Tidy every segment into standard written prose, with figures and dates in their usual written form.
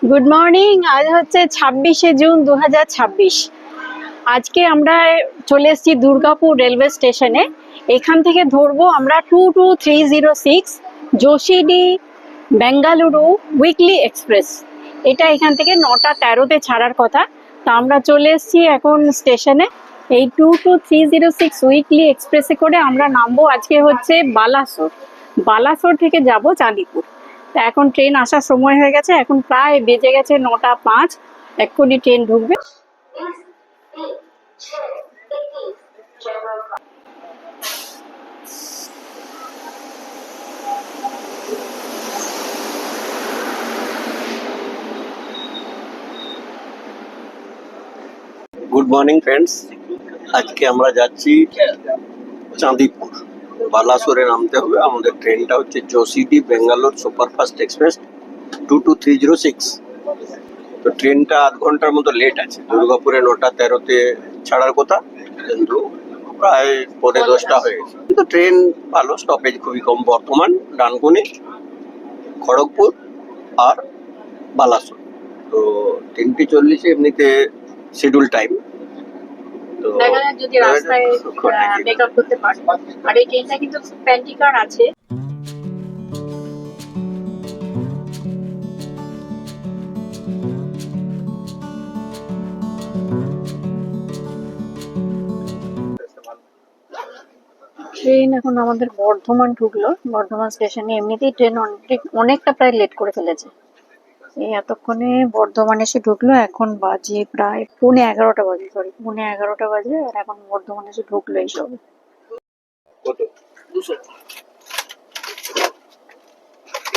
Good morning. আজ হচ্ছে 26শে June 2026। আজকে আমরা চলে এসেছি দুর্গাপুর রেলওয়ে স্টেশনে। এখান থেকে ধরবো আমরা 22306 যোশীডি বেঙ্গালুরু উইকলি এক্সপ্রেস। এটা এখান থেকে 9টা 13-তে ছাড়ার কথা। তো আমরা চলে এসেছি এখন স্টেশনে। এই 22306 উইকলি এক্সপ্রেসে করে আমরা নামবো আজকে হচ্ছে বালাসোর। বালাসোর থেকে যাব চাঁদিপুর। তা এখন ট্রেন আসার সময় হয়ে গেছে, এখন প্রায় বেজে গেছে 9টা 5। এক্ষুনি ট্রেন ঢুকবে। গুড মর্নিং ফ্রেন্ডস, আজকে আমরা যাচ্ছি চাঁদিপুর। বালাসোরে নামতে হবে। আমাদের ট্রেনটা হচ্ছে যোশীডি বেঙ্গালোর সুপারফাস্ট এক্সপ্রেস 22306। তো ট্রেনটা আধ ঘন্টার মতো লেট আছে। দুর্গাপুরে 9টা 13-তে ছাড়ার কথা, কিন্তু প্রায় পৌনে 10টা হয়ে গেছে। কিন্তু ট্রেন ভালো, স্টপেজ খুবই কম। বর্ধমান, ডানকুনি, খড়গপুর আর বালাসোর। তো 3:40 এমনিতে শিডিউল টাইম। দেখা যাক যদি রাস্তায় মেকআপ করতে পারে। আর এই ট্রেনটা কিন্তু প্যান্টিকার আছে। ট্রেন এখন আমাদের বর্ধমান ঢুকলো। বর্ধমান স্টেশনে এমনিতেই ট্রেন অনেকটা প্রায় লেট করে ফেলেছে। এই এতক্ষণে বর্ধমান এসে ঢুকলো। এখন বাজে প্রায় পৌনে 11টা বাজে, পৌনে 11টা বাজে। আর এখন বর্ধমান এসে ঢুকলো এইসব।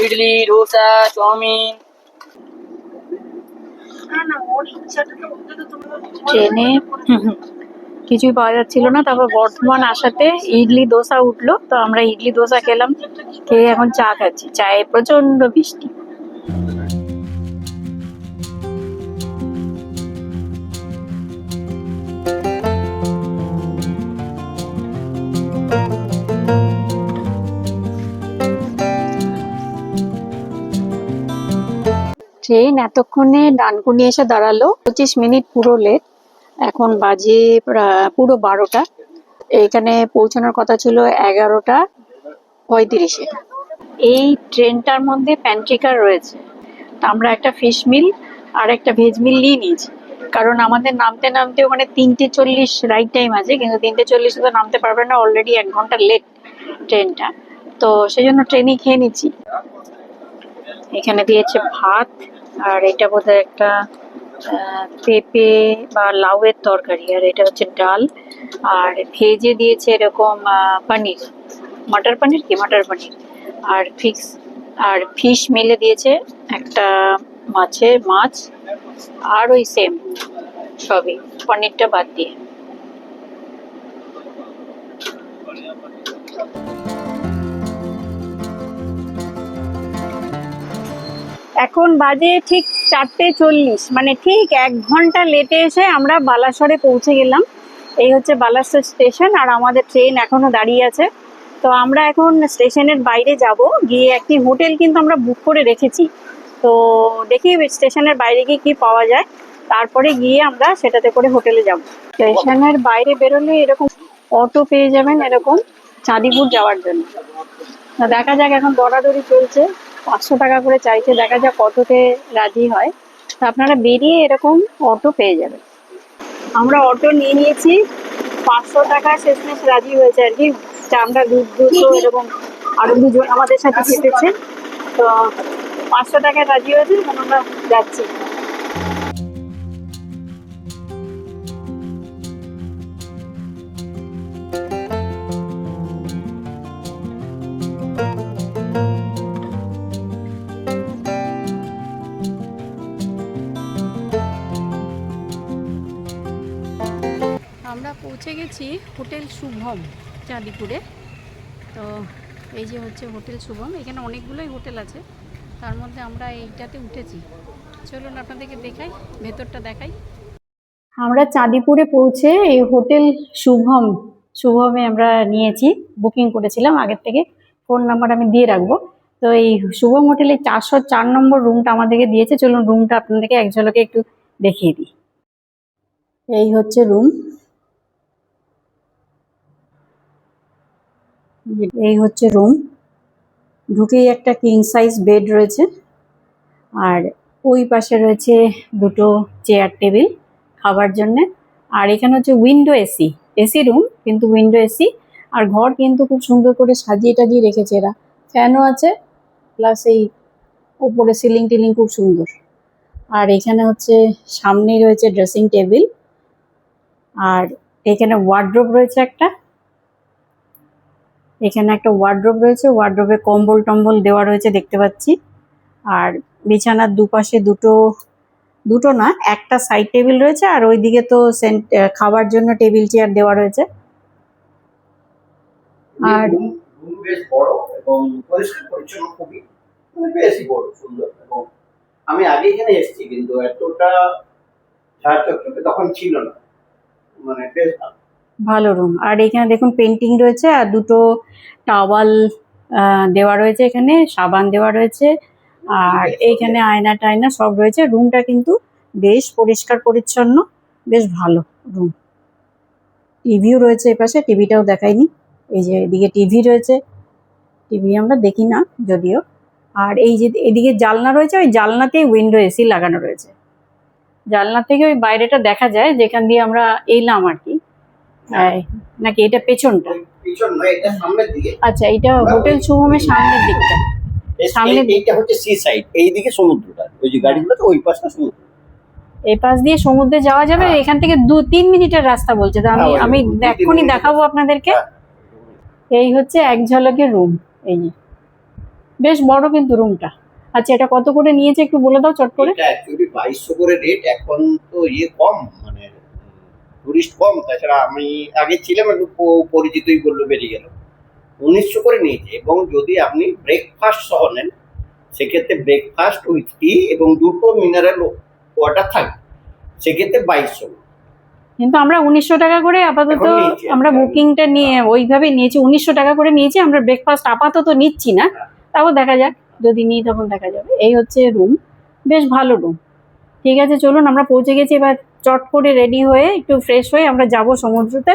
ইডলি, ডোসা, চাউমিন। ট্রেনে কিছুই পাওয়া যাচ্ছিল না। তারপর বর্ধমান আসাতে ইডলি দোসা উঠলো। তো আমরা ইডলি দোসা খেলাম, খেয়ে এখন চা খাচ্ছি। চায়ে প্রচন্ড বৃষ্টি। ট্রেন এতক্ষণে ডানকুনি এসে দাঁড়ালো। 25 মিনিট পুরো লেট। এখন বাজে পুরো 12টা। এখানে পৌঁছানোর কথা ছিল 11টা 35-এ। এই ট্রেনটার মধ্যে প্যান্ট্রিকার রয়েছে। তা আমরা একটা ফিশ মিল আর একটা ভেজ মিল নিয়ে নিয়েছি, কারণ আমাদের নামতে নামতে ওখানে 3:40 রাইট টাইম আছে, কিন্তু 3:40 তো নামতে পারবে না, অলরেডি 1 ঘন্টা লেট ট্রেনটা। তো সেই জন্য ট্রেনই খেয়ে নিচ্ছি। এখানে দিয়েছে ভাত, আর এটা বোধহয় একটা পেঁপে বা লাউয়ের তরকারি, আর এটা হচ্ছে ডাল। আর ভেজে দিয়েছে এরকম পনির, মটর পনির আর ফিশ মিলে দিয়েছে একটা মাছ, আর ওই সেম সবই, পনিরটা বাদ দিয়ে। এখন বাজে ঠিক 4:40, মানে ঠিক 1 ঘন্টা লেটে এসে আমরা বালাসরে পৌঁছে গেলাম। এই হচ্ছে বালাসর স্টেশন, আর আমাদের ট্রেন এখনো দাঁড়িয়ে আছে। তো আমরা এখন স্টেশনের বাইরে যাব, গিয়ে একটি হোটেল কিন্তু আমরা বুক করে রেখেছি। তো দেখি স্টেশনের বাইরে গিয়ে কি পাওয়া যায়, তারপরে গিয়ে আমরা সেটাতে করে হোটেলে যাব। স্টেশনের বাইরে বেরোলে এরকম অটো পেয়ে যাবেন, এরকম চাঁদিপুর যাওয়ার জন্য। দেখা যাক, এখন দরাদরি চলছে। 500 টাকা করে চাইছে, দেখা যাক কততে রাজি হয়। তো আপনারা বেরিয়ে এরকম অটো পেয়ে যাবেন। আমরা অটো নিয়ে নিয়েছি, 500 টাকা শেষমেশ রাজি হয়েছে আর কি। আমরা দুটো এরকম আরো দুজন আমাদের সাথে চেপেছে। তো 500 টাকায় রাজি হয়েছে, এখন আমরা যাচ্ছি। আমরা পৌঁছে গেছি হোটেল শুভম চাঁদিপুরে। তো এই যে হচ্ছে হোটেল শুভম। এখানে অনেকগুলোই হোটেল আছে, তার মধ্যে আমরা এইটাতে উঠেছি। চলুন আপনাদেরকে দেখাই, ভেতরটা দেখাই। আমরা চাঁদিপুরে পৌঁছে এই হোটেল শুভমে আমরা নিয়েছি, বুকিং করেছিলাম আগের থেকে। ফোন নাম্বার আমি দিয়ে রাখবো। তো তো এই শুভম হোটেলে 404 নম্বর রুমটা আমাদেরকে দিয়েছে। চলুন রুমটা আপনাদেরকে এক ঝলকে একটু দেখিয়ে দিই। এই হচ্ছে রুম, এই হচ্ছে রুম। ঢুকেই একটা কিং সাইজ বেড রয়েছে, আর ওই পাশে রয়েছে দুটো চেয়ার টেবিল খাবার জন্যে। আর এখানে হচ্ছে উইন্ডো এসি, এসি রুম কিন্তু উইন্ডো এসি। আর ঘর কিন্তু খুব সুন্দর করে সাজিয়ে টাজিয়ে রেখেছে এরা, ফ্যানও আছে, প্লাস এই ওপরে সিলিং টিলিং খুব সুন্দর। আর এখানে হচ্ছে সামনেই রয়েছে ড্রেসিং টেবিল, আর এখানে ওয়ার্ড্রোব রয়েছে একটা, এখানে একটা ওয়ার্ড্রোব রয়েছে, ওয়ার্ড্রোবে কম্বল টম্বল দেওয়া রয়েছে দেখতে পাচ্ছি। আর বিছানার দুপাশে দুটো না একটা সাইড টেবিল রয়েছে, আর ওইদিকে তো খাবার জন্য টেবিল চেয়ার দেওয়া রয়েছে। আর রুম বেশ বড় এবং পরিষ্কার পরিচ্ছন্ন, খুবই মানে বেশি বড় সুন্দর। এবং আমি আগে এখানে এসেছি কিন্তু এতটা ঝাড়চকচকে তখন ছিল না, মানে বেশ ভালো। ভালো রুম। আর এখানে দেখুন পেন্টিং রয়েছে, আর দুটো টাওয়াল দেওয়া রয়েছে, এখানে সাবান দেওয়া রয়েছে, আর এইখানে আয়না টায়না সব রয়েছে। রুমটা কিন্তু বেশ পরিষ্কার পরিচ্ছন্ন, বেশ ভালো রুম। টিভিও রয়েছে এপাশে, টিভিটাও দেখাইনি। এই যে এদিকে টিভি রয়েছে, টিভি আমরা দেখি না যদিও। আর এই যে এদিকে জানলা রয়েছে, ওই জানলাতেই উইন্ডো এসি লাগানো রয়েছে। জানলা থেকে ওই বাইরেটা দেখা যায়, যেখান দিয়ে আমরা এলাম আর কি। নাকি এটা পেছনটা? পিছন নয়, এটা সামনের দিকে। আচ্ছা, এটা হোটেল শুভমের সামনের দিকটা। সামনে এইটা হচ্ছে সি সাইড, এইদিকে সমুদ্রটা, ওই যে গাড়িগুলো তো ওই পাশটা সমুদ্র। এই পাশ দিয়ে সমুদ্রে যাওয়া যাবে, এখান থেকে 2-3 মিনিটের রাস্তা বলছে। তো আমি এক্ষুনি দেখাবো আপনাদেরকে। এই হচ্ছে এক ঝলকের রুম, এই যে বেশ বড় কিন্তু রুমটা। আচ্ছা, এটা কত করে নিয়েছে একটু বলে দাও চট করে। এটা অ্যাকচুয়ালি 2200 করে রেট, এখন তো কম, মানে টুরিস্ট কম। তাছাড়া আমি আগে ছিলাম, একটু পরিচিতই বললো বেরিয়ে গেল। 1900 করে নিয়েছে, এবং যদি আপনি ব্রেকফাস্ট সহ নেন সেক্ষেত্রে ব্রেকফাস্ট উইথ টি এবং দুটো মিনারেল ওয়াটার থাকবে, সেক্ষেত্রে 2200। কিন্তু আমরা 1900 টাকা করে আপাতত এখন নিয়েছি আমরা আমরা। বুকিংটা নিয়ে ওইভাবে নিয়েছি, 1900 টাকা করে নিয়েছি আমরা। ব্রেকফাস্ট আপাতত নিচ্ছি না, তারপর দেখা যাক, যদি নিই তখন দেখা যাবে। এই হচ্ছে রুম, বেশ ভালো রুম। ঠিক আছে, চলুন আমরা পৌঁছে গেছি। এবার চট করে রেডি হয়ে একটু ফ্রেশ হয়ে আমরা যাব সমুদ্রতে।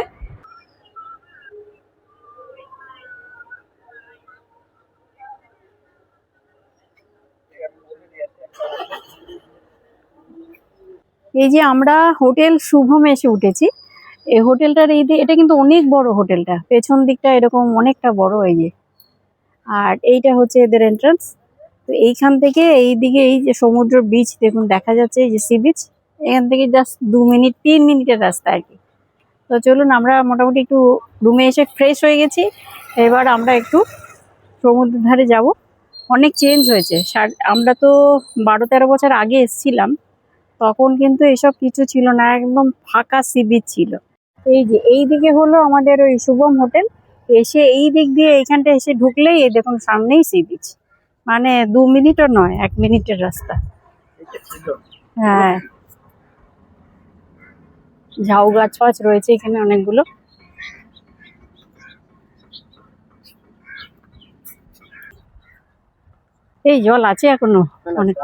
এই যে আমরা হোটেল শুভম এসে উঠেছি। এই হোটেলটার এটা কিন্তু অনেক বড় হোটেলটা, পেছন দিকটা এরকম অনেকটা বড়। এই যে, আর এইটা হচ্ছে এদের এন্ট্রান্স। তো এইখান থেকে এইদিকে এই যে সমুদ্র বিচ দেখুন দেখা যাচ্ছে, এই যে সি বিচ, এখান থেকে জাস্ট 2-3 মিনিটের রাস্তা আর কি। তো চলুন, আমরা মোটামুটি একটু রুমে এসে ফ্রেশ হয়ে গেছি। এবার আমরা একটু সমুদ্রের ধারে যাব। অনেক চেঞ্জ হয়েছে, আমরা তো 12-13 বছর আগে এসেছিলাম, তখন কিন্তু এসব কিছু ছিল না, একদম ফাঁকা সি বিচ ছিল। এই যে এইদিকে হলো আমাদের ওই শুভম হোটেল। এসে এই দিক দিয়ে এইখানটা এসে ঢুকলেই এই দেখুন সামনেই সি বিচ, মানে 2 মিনিটও নয়, 1 মিনিটের রাস্তা। হ্যাঁ, ঝাউ গাছ ফাছ রয়েছে এখানে অনেকগুলো। এই জল আছে এখনো অনেক।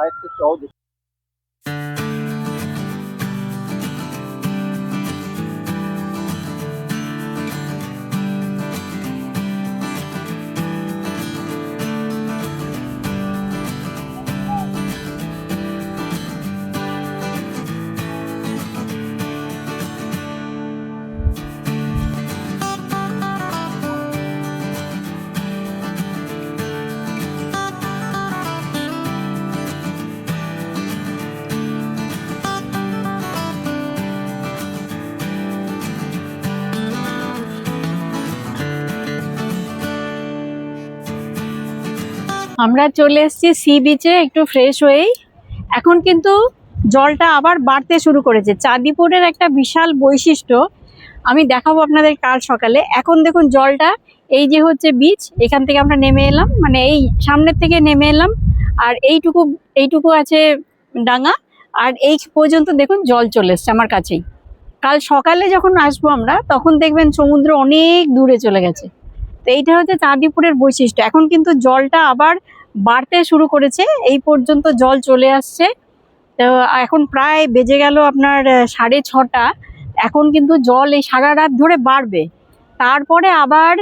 আমরা চলে এসেছি সি বিচে একটু ফ্রেশ হয়েই। এখন কিন্তু জলটা আবার বাড়তে শুরু করেছে। চাঁদিপুরের একটা বিশাল বৈশিষ্ট্য আমি দেখাবো আপনাদের কাল সকালে। এখন দেখুন জলটা, এই যে হচ্ছে বিচ, এখান থেকে আমরা নেমে এলাম, মানে এই সামনের থেকে নেমে এলাম, আর এইটুকু আছে ডাঙা, আর এই পর্যন্ত দেখুন জল চলে এসছে আমার কাছেই। কাল সকালে যখন আসবো আমরা, তখন দেখবেন সমুদ্র অনেক দূরে চলে গেছে। তো এইটা হচ্ছে চাঁদিপুরের বৈশিষ্ট্য। এখন কিন্তু জলটা আবার বাড়তে শুরু করেছে, এই পর্যন্ত জল চলে আসছে। তো এখন প্রায় বেজে গেল আপনার 6:30। এখন কিন্তু জল এই সারা রাত ধরে বাড়বে, তারপরে আবার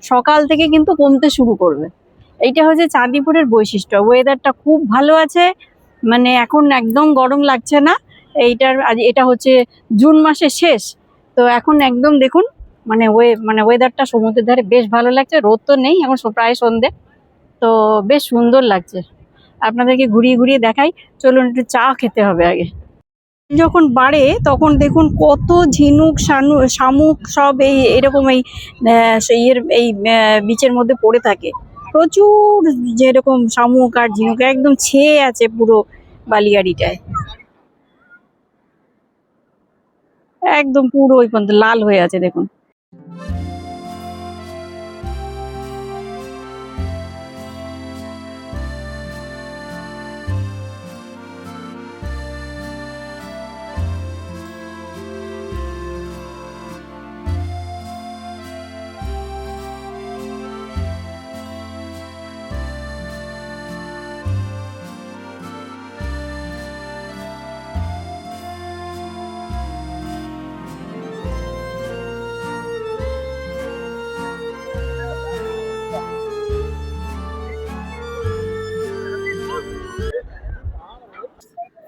সকাল থেকে কিন্তু কমতে শুরু করবে। এইটা হচ্ছে চাঁদিপুরের বৈশিষ্ট্য। ওয়েদারটা খুব ভালো আছে, মানে এখন একদম গরম লাগছে না। এটা হচ্ছে জুন মাসের শেষ, তো এখন একদম দেখুন মানে ওয়েদারটা সমুদ্রের ধারে বেশ ভালো লাগছে। রোদ তো নেই, এখন প্রায় সন্ধে, তো বেশ সুন্দর লাগছে। আপনাদেরকে ঘুরিয়ে ঘুরিয়ে দেখাই, চলুন একটু চা খেতে হবে আগে। যখন বাড়ে তখন দেখুন কত ঝিনুক শামুক সব এরকম এই বিচের মধ্যে পড়ে থাকে। প্রচুর যেরকম শামুক আর ঝিনুক একদম ছেয়ে আছে পুরো বালিয়াড়িটায়, একদম পুরো ওই পর্যন্ত লাল হয়ে আছে দেখুন।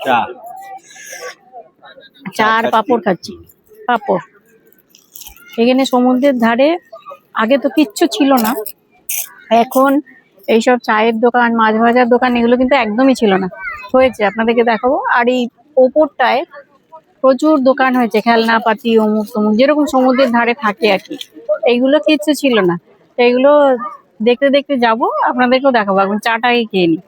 চা চা আর পাঁপড় খাচ্ছি, পাঁপড়। এখানে সমুদ্রের ধারে আগে তো কিচ্ছু ছিল না, এখন এইসব চায়ের দোকান, মাছ ভাজার দোকান, এগুলো কিন্তু একদমই ছিল না, হয়েছে। আপনাদেরকে দেখাবো। আর এই ওপরটায় প্রচুর দোকান হয়েছে, খেলনাপাতি, অমুক তমুক, যেরকম সমুদ্রের ধারে থাকে আর কি। এইগুলো কিচ্ছু ছিল না, তো এইগুলো দেখতে দেখতে যাবো, আপনাদেরকেও দেখাবো। এখন চাটাই খেয়ে নিই।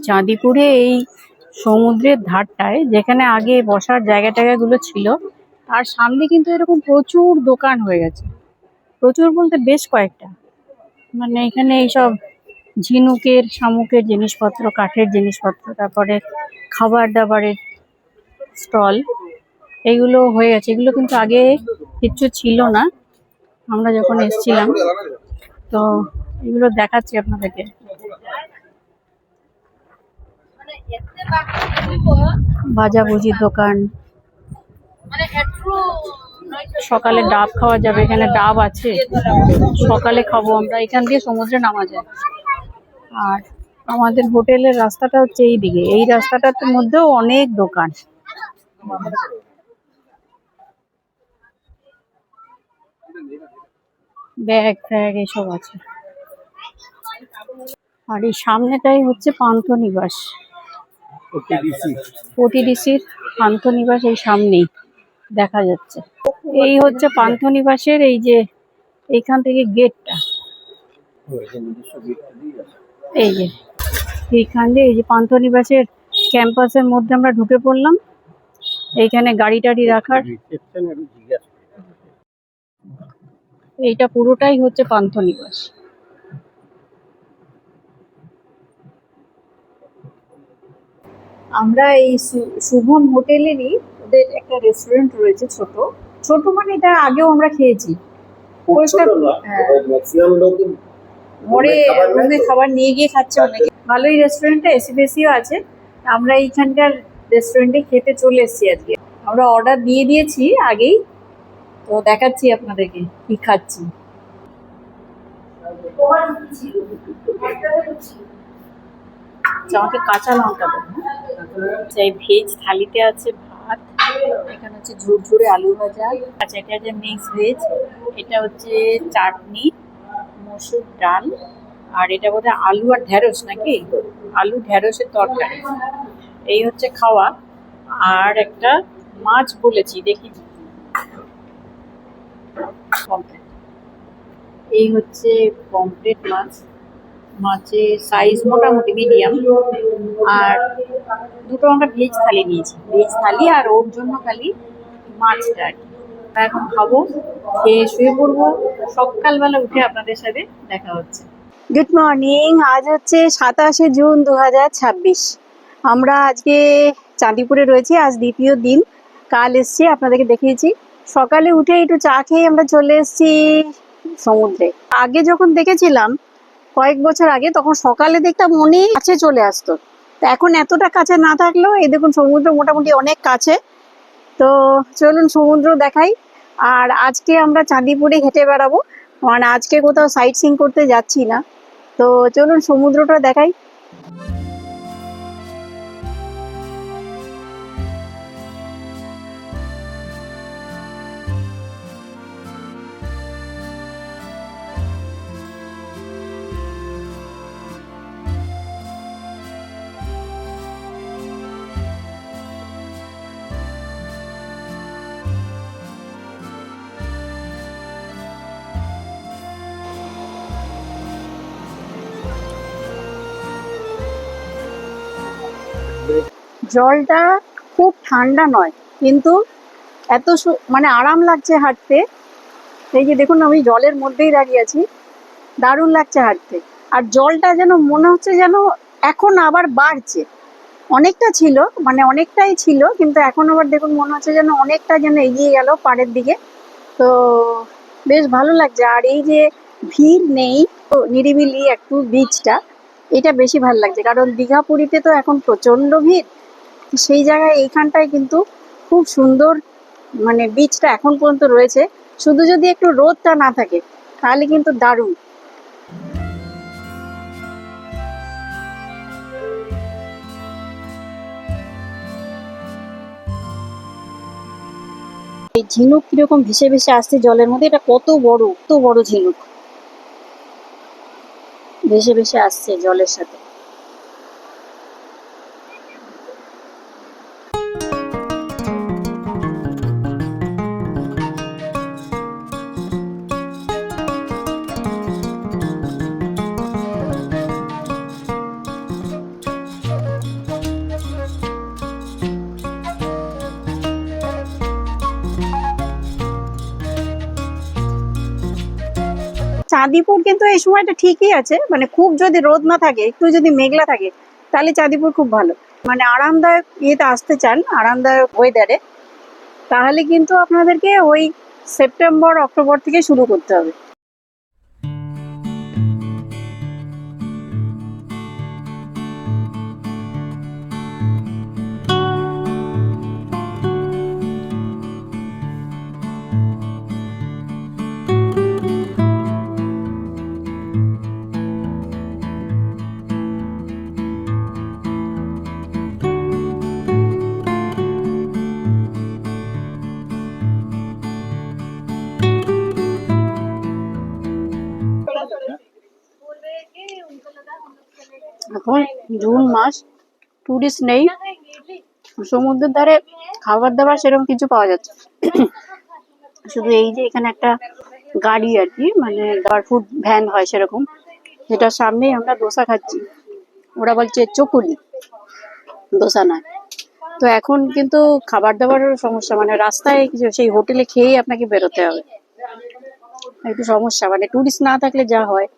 চাঁদিপুরে এই সমুদ্রের ধারটায় যেখানে আগে বসার জায়গাগুলো ছিল, তার সামনে কিন্তু এরকম প্রচুর দোকান হয়ে গেছে। প্রচুর বলতে বেশ কয়েকটা, মানে এখানে এইসব ঝিনুকের, শামুকের জিনিসপত্র, কাঠের জিনিসপত্র, তারপরে খাবার দাবারের স্টল, এগুলো হয়ে গেছে। এগুলো কিন্তু আগে কিচ্ছু ছিল না আমরা যখন এসেছিলাম, তো এগুলো দেখাচ্ছি আপনাদেরকে। ভাজাভুজির দোকান, সকালে ডাব খাওয়া যাবে, এখানে ডাব আছে, সকালে খাবো আমরা। এখান দিয়ে সমুদ্রে নামা যায়। আর আমাদের হোটেলের রাস্তাটা হচ্ছে এই দিকে, এই রাস্তাটার মধ্যেও অনেক দোকান। ব্যাগ ফ্যাগ এসব আছে। আর এই সামনেটাই হচ্ছে পান্থনিবাস, ওটিডিসির পান্থনিবাস এই সামনেই দেখা যাচ্ছে। এই হচ্ছে পান্থনিবাসের এই যে এইখান থেকে গেটটা, এই যে এইখান দিয়ে এই যে পান্থনিবাসের ক্যাম্পাসের মধ্যে আমরা ঢুকে পড়লাম। এইখানে গাড়ি টাড়ি রাখার, এইটা পুরোটাই হচ্ছে পান্থনিবাস। আমরা এই শুভম হোটেলেরই ওদের একটা রেস্টুরেন্ট রয়েছে, ছোট ছোট, মানে এটা আগেও আমরা খেয়েছি। রুমে খাবার নিয়ে গিয়ে খাচ্ছে অনেকে। ভালোই রেস্টুরেন্টটা, এসি ফেসিও আছে। আমরা এইখানকার রেস্টুরেন্টে খেতে চলে এসেছি আজকে। আমরা অর্ডার দিয়ে দিয়েছি আগেই, তো দেখাচ্ছি আপনাদেরকে কি খাচ্ছি। আমাকে কাঁচা লঙ্কা দেবো। এই ভেজ থালিতে আছে ভাত, এখানে হচ্ছে ঝুরঝুরে আলু ভাজা, আচ্ছা এটা হচ্ছে মিক্স ভেজ, এটা হচ্ছে চাটনি, মসুর ডাল, আর এটা বোধহয় আলু আর ঢেঁড়স, নাকি আলু ঢেঁড়সের তরকারি। এই হচ্ছে খাওয়া। আর একটা মাছ বলেছি, দেখি পমফ্রেট। এই হচ্ছে পমফ্রেট মাছ, মাছের সাইজ মোটামুটি মিডিয়াম। আর দুটো আমরা ভেজ থালি নিয়েছি, ভেজ থালি, আর ওর জন্য খালি মাছটা আর কি। তা এখন খাবো, খেয়ে শুয়ে পড়বো, সকালবেলা উঠে আপনাদের সাথে দেখা হচ্ছে। গুড মর্নিং, আজ হচ্ছে 27শে জুন 2026। আমরা আজকে চাঁদিপুরে রয়েছি, আজ দ্বিতীয় দিন। কাল এসছি, আপনাদেরকে দেখিয়েছি। সকালে উঠে একটু চা খেয়ে আমরা চলে এসেছি সমুদ্রে। আগে যখন দেখেছিলাম কয়েক বছর আগে, তখন সকালে দেখতাম অনেক কাছে চলে আসতো। তো এখন এতটা কাছে না থাকলেও এই দেখুন সমুদ্র মোটামুটি অনেক কাছে। তো চলুন সমুদ্র দেখাই। আর আজকে আমরা চাঁদিপুরে হেঁটে বেড়াবো, মানে আজকে কোথাও সাইট সিইং করতে যাচ্ছি না। তো চলুন সমুদ্রটা দেখাই। জলটা খুব ঠান্ডা নয়, কিন্তু এত মানে আরাম লাগছে হাঁটতে। এই যে দেখুন, আমি জলের মধ্যেই দাঁড়িয়ে আছি, দারুণ লাগছে হাঁটতে। আর জলটা যেন মনে হচ্ছে যেন এখন আবার বাড়ছে। অনেকটা ছিল, মানে অনেকটাই ছিল, কিন্তু এখন আবার দেখুন মনে হচ্ছে যেন অনেকটা যেন এগিয়ে গেল পাড়ের দিকে। তো বেশ ভালো লাগছে। আর এই যে ভিড় নেই, তো নিরিবিলি একটু বিচটা, এটা বেশি ভালো লাগছে। কারণ দীঘা পুরীতে তো এখন প্রচণ্ড ভিড়, সেই জায়গায় এইখানটায় কিন্তু খুব সুন্দর মানে বিচটা এখন পর্যন্ত রয়েছে। শুধু যদি একটু রোদটা না থাকে তাহলে কিন্তু দারুণ। এই ঝিনুক কিরকম ভেসে ভেসে আসছে জলের মধ্যে, এটা কত বড় ঝিনুক ভেসে ভেসে আসছে জলের সাথে। চাঁদিপুর কিন্তু এই সময়টা ঠিকই আছে, মানে খুব যদি রোদ না থাকে, একটু যদি মেঘলা থাকে, তাহলে চাঁদিপুর খুব ভালো। মানে আরামদায়ক ইয়েতে আসতে চান, আরামদায়ক ওয়েদারে, তাহলে কিন্তু আপনাদেরকে ওই সেপ্টেম্বর অক্টোবর থেকে শুরু করতে হবে। এখন জুন মাস, টুরিস্ট নেই, সমুদ্রের ধারে খাবার দাবার সেরকম কিছু পাওয়া যাচ্ছে শুধু এই যে এখানে একটা গাড়ি আর কি, মানে ফুড ভ্যান হয় সেরকম, যেটার সামনেই আমরা দোসা খাচ্ছি। ওরা বলছে চকুলি, দোসা না। তো এখন কিন্তু খাবার দাবারের সমস্যা, মানে রাস্তায় কিছু সেই হোটেলে খেয়েই আপনাকে বেরোতে হবে, একটু সমস্যা, মানে টুরিস্ট না থাকলে যা হয়।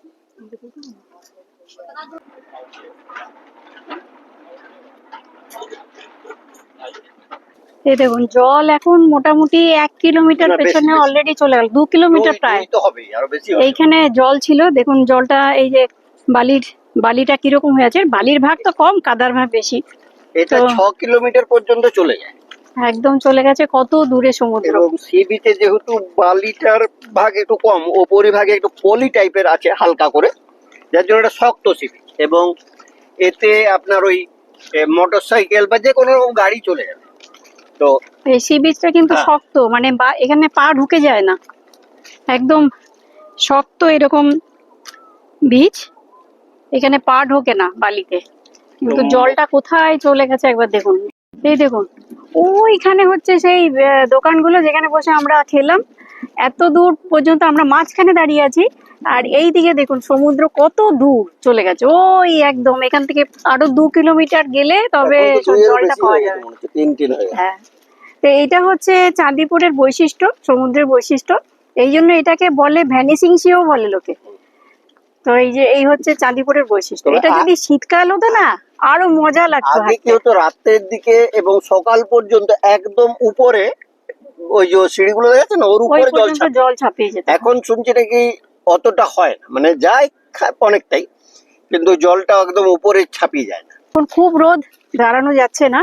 এই দেখুন জল এখন মোটামুটি 1 কিলোমিটার পেছনে অলরেডি চলে গেল, 2 কিলোমিটার প্রায়। এইখানে জল ছিল, দেখুন জলটা, এই যে বালিটা কিরকম হয়ে আছে, বালির ভাগ তো কম, কাদার ভাগ বেশি। এটা 6 কিলোমিটার পর্যন্ত চলে যায়, একদম চলে গেছে, কত দূরে সমুদ্র। এবং সি বিচে যেহেতু বালিটার ভাগ একটু কম, ওপরি ভাগে একটু পলি টাইপের আছে হালকা করে, যার জন্য এটা শক্ত সি বিচ, এবং এতে আপনার ওই মোটর সাইকেল বা যে কোনো রকম গাড়ি চলে যাবে। তো এই সি বিচটা কিন্তু শক্ত, মানে এখানে পা ঢুকে যায় না, একদম শক্ত এরকম বিচ, এখানে পা ঢোকে না বালিতে। কিন্তু জলটা কোথায় চলে গেছে একবার দেখুন। এই দেখুন ওইখানে হচ্ছে সেই দোকানগুলো যেখানে বসে আমরা খেলাম, এত দূর পর্যন্ত আমরা মাঝখানে দাঁড়িয়ে আছি, আর এই দিকে দেখুন সমুদ্র কত দূর চলে গেছে, ওই একদম এখান থেকে আরো 2 কিলোমিটার গেলে তবে এখন তো 2 এর জলটা বেশি পাওয়া হয়ে গেছে যাবে। মনে হচ্ছে, 3 হয়ে গেছে। হ্যাঁ, তো এইটা হচ্ছে চাঁদিপুরের বৈশিষ্ট্য, সমুদ্রের বৈশিষ্ট্য। এই জন্য এটাকে বলে ভ্যানিসিং সিও বলে লোকে। তো এই হচ্ছে চাঁদিপুরের বৈশিষ্ট্য। তবে এটা যদি শীতকাল হতো না আরো মজা লাগতো আগে কি হাঁটতে। হতো, রাতের দিকে এবং সকাল পর্যন্ত একদম উপরে ওই যে সিঁড়িগুলো দেখেছেন না, ওর ওই উপরে জল পর্যন্ত ছাড়ে। জল ছাপিয়ে যেত। এখন শুনছি নাকি অতটা হয় না, মানে যায় অনেকটাই, কিন্তু জলটা একদম উপরে ছাপিয়ে যায় না। এখন খুব রোদ, দাঁড়ানো যাচ্ছে না,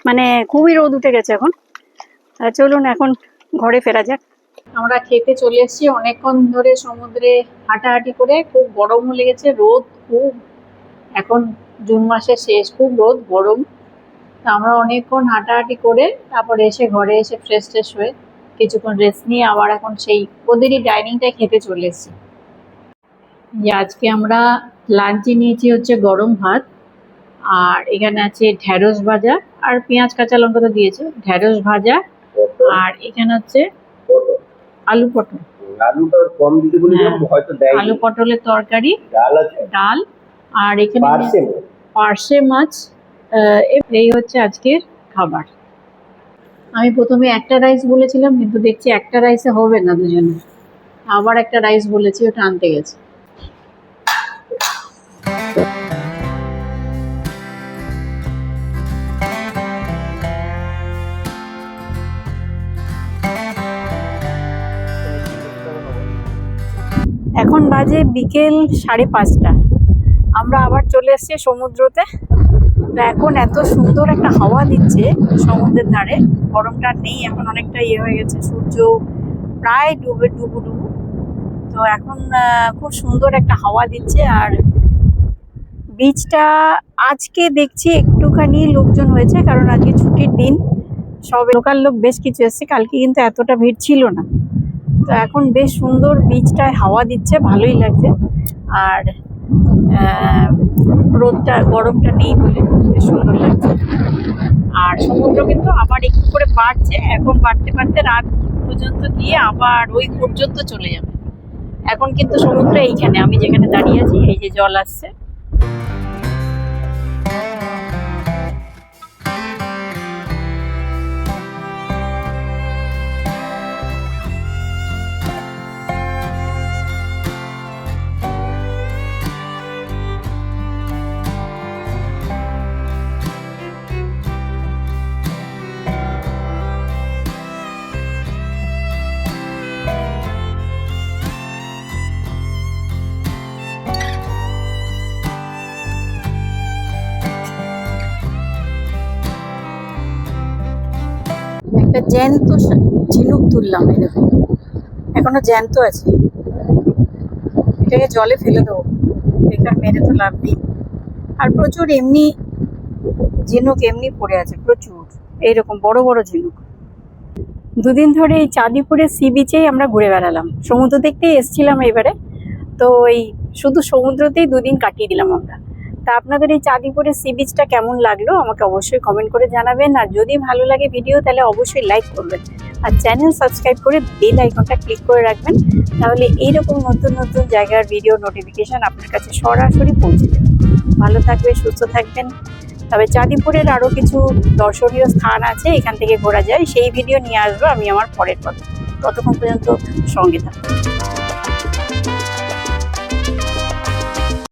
মানে খুবই রোদ উঠে গেছে এখন। চলুন এখন ঘরে ফেরা যাক। আমরা খেতে চলে এসেছি, অনেকক্ষণ ধরে সমুদ্রে হাঁটাহাঁটি করে, খুব গরমও লেগেছে, রোদ খুব, এখন জুন মাসের শেষ, খুব রোদ গরম। তো আমরা অনেকক্ষণ হাঁটাহাঁটি করে তারপরে এসে ঘরে এসে ফ্রেশ ট্রেশ হয়ে কিছুক্ষণ রেস্ট নিয়ে আবার এখন সেই ওদেরই ডাইনিংটায় খেতে চলে এসেছি। যে আজকে আমরা লাঞ্চে নিয়েছি হচ্ছে গরম ভাত, আর এখানে আছে ঢ্যাঁড়স ভাজা, আর পেঁয়াজ কাঁচা লঙ্কা তো দিয়েছে, ঢ্যাঁড়স ভাজা, আর এখানে হচ্ছে আলু পটল, আলুটা কম দিতে বলেছিলাম, হয়তো দেয়। আলু পটলের তরকারি, ডাল আছে, ডাল, আর এখানে পার্সে পার্শে মাছ। এই হচ্ছে আজকের খাবার। আমি প্রথমে একটা রাইস বলেছিলাম, কিন্তু দেখছি একটা রাইসে হবে না দুজনে, আবার একটা রাইস বলেছি, ওটা আনতে গেছে। এখন বাজে বিকেল 5:30। আমরা আবার চলে এসেছি সমুদ্রতে। তো এখন এত সুন্দর একটা হাওয়া দিচ্ছে সমুদ্রের ধারে, গরমটা নেই এখন, অনেকটা ইয়ে হয়ে গেছে, সূর্য প্রায় ডুবু। তো এখন খুব সুন্দর একটা হাওয়া দিচ্ছে। আর বিচটা আজকে দেখছি একটুখানি লোকজন হয়েছে, কারণ আজকে ছুটির দিন, সব লোকাল লোক বেশ কিছু এসছে, কালকে কিন্তু এতটা ভিড় ছিল না। তো এখন বেশ সুন্দর বিচটায় হাওয়া দিচ্ছে, ভালোই লাগছে। আর রোদটা, গরমটা নেই বলে বেশ সুন্দর লাগছে। আর সমুদ্র কিন্তু আবার একটু করে বাড়ছে, এখন বাড়তে রাত পর্যন্ত গিয়ে আবার ওই পর্যন্ত চলে যাবে। এখন কিন্তু সমুদ্র এইখানে, আমি যেখানে দাঁড়িয়ে আছি, এই যে জল আসছে। একটা জ্যান্ত ঝিনুক তুললাম, এই দেখো এখনো জ্যান্ত আছে, এটাকে জলে ফেলে দেবো, বেকার মেরে তো লাভ নেই। আর প্রচুর এমনি ঝিনুক এমনি পড়ে আছে, প্রচুর এইরকম বড় বড় ঝিনুক। দুদিন ধরে এই চাঁদিপুরের সি বিচেই আমরা ঘুরে বেড়ালাম, সমুদ্র দেখতেই এসছিলাম এবারে। তো এই শুধু সমুদ্রতেই দুদিন কাটিয়ে দিলাম আমরা। তা আপনাদের এই চাঁদিপুরের সি বিচটা কেমন লাগলো আমাকে অবশ্যই কমেন্ট করে জানাবেন। আর যদি ভালো লাগে ভিডিও তাহলে অবশ্যই লাইক করবেন, আর চ্যানেল সাবস্ক্রাইব করে বেল আইকনটা ক্লিক করে রাখবেন, তাহলে এইরকম নতুন নতুন জায়গার ভিডিও নোটিফিকেশন আপনার কাছে সরাসরি পৌঁছে যাবে। ভালো থাকবেন, সুস্থ থাকবেন। তবে চাঁদিপুরের আরও কিছু দর্শনীয় স্থান আছে, এখান থেকে ঘোরা যায়, সেই ভিডিও নিয়ে আসবো আমি আমার পরের পথে। ততক্ষণ পর্যন্ত সঙ্গে থাকুন।